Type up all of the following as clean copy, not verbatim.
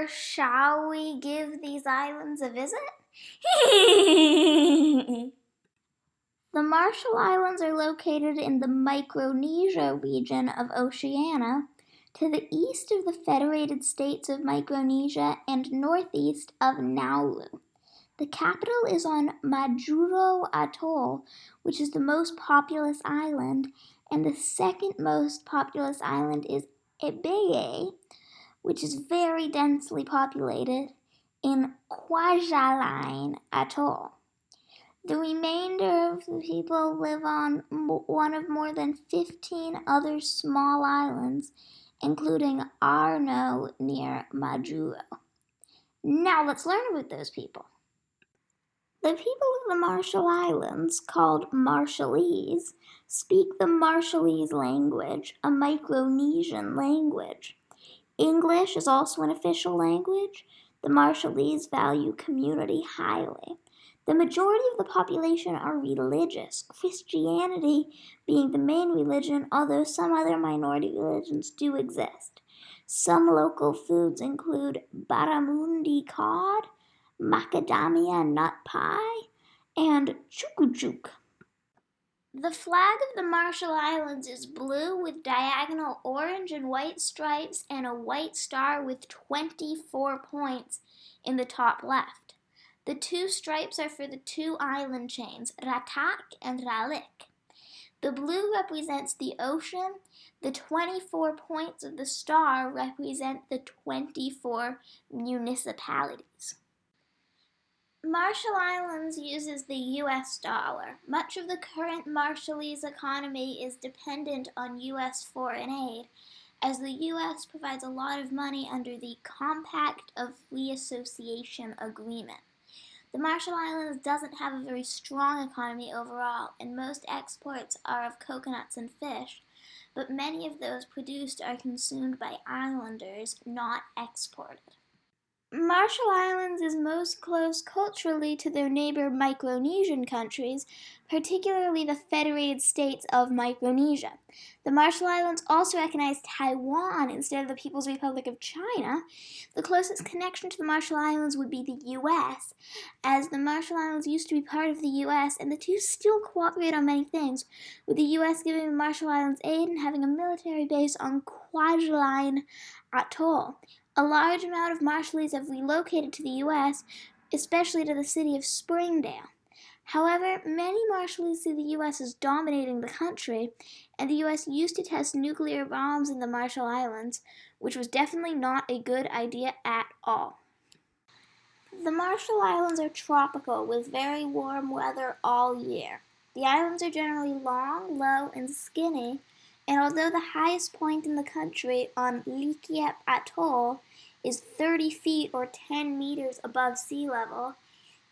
Shall we give these islands a visit? The Marshall Islands are located in the Micronesia region of Oceania, to the east of the Federated States of Micronesia and northeast of Nauru. The capital is on Majuro Atoll, which is the most populous island, and the second most populous island is Ebeye, which is very densely populated, in Kwajalein Atoll. The remainder of the people live on one of more than 15 other small islands, including Arno near Majuro. Now let's learn about those people. The people of the Marshall Islands, called Marshallese, speak the Marshallese language, a Micronesian language. English is also an official language. The Marshallese value community highly. The majority of the population are religious, Christianity being the main religion, although some other minority religions do exist. Some local foods include barramundi cod, macadamia nut pie, and chukuchuk. The flag of the Marshall Islands is blue with diagonal orange and white stripes and a white star with 24 points in the top left. The two stripes are for the two island chains, Ratak and Ralik. The blue represents the ocean. The 24 points of the star represent the 24 municipalities. Marshall Islands uses the U.S. dollar. Much of the current Marshallese economy is dependent on U.S. foreign aid, as the U.S. provides a lot of money under the Compact of Free Association Agreement. The Marshall Islands doesn't have a very strong economy overall, and most exports are of coconuts and fish, but many of those produced are consumed by islanders, not exported. Marshall Islands is most close culturally to their neighbor Micronesian countries, particularly the Federated States of Micronesia. The Marshall Islands also recognize Taiwan instead of the People's Republic of China. The closest connection to the Marshall Islands would be the U.S., as the Marshall Islands used to be part of the U.S., and the two still cooperate on many things, with the U.S. giving the Marshall Islands aid and having a military base on Kwajalein Atoll. A large amount of Marshallese have relocated to the U.S., especially to the city of Springdale. However, many Marshallese see the U.S. as dominating the country, and the U.S. used to test nuclear bombs in the Marshall Islands, which was definitely not a good idea at all. The Marshall Islands are tropical, with very warm weather all year. The islands are generally long, low, and skinny, and although the highest point in the country on Likiep Atoll is 30 feet or 10 meters above sea level,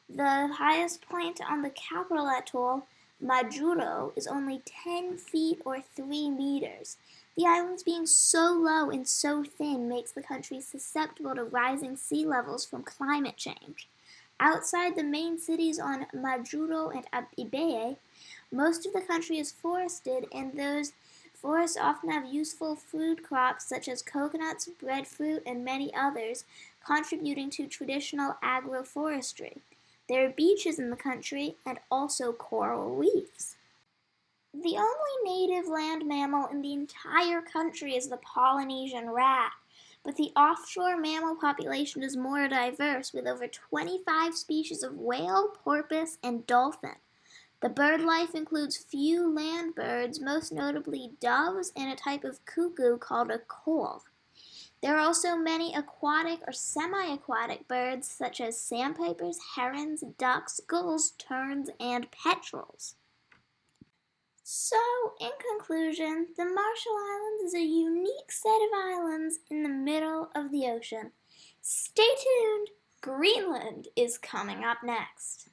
the highest point on the capital atoll, Majuro, is only 10 feet or 3 meters. The islands being so low and so thin makes the country susceptible to rising sea levels from climate change. Outside the main cities on Majuro and Ebeye, most of the country is forested, and those forests often have useful food crops such as coconuts, breadfruit, and many others, contributing to traditional agroforestry. There are beaches in the country and also coral reefs. The only native land mammal in the entire country is the Polynesian rat, but the offshore mammal population is more diverse, with over 25 species of whale, porpoise, and dolphin. The bird life includes few land birds, most notably doves and a type of cuckoo called a cole. There are also many aquatic or semi-aquatic birds such as sandpipers, herons, ducks, gulls, terns, and petrels. So, in conclusion, the Marshall Islands is a unique set of islands in the middle of the ocean. Stay tuned! Greenland is coming up next.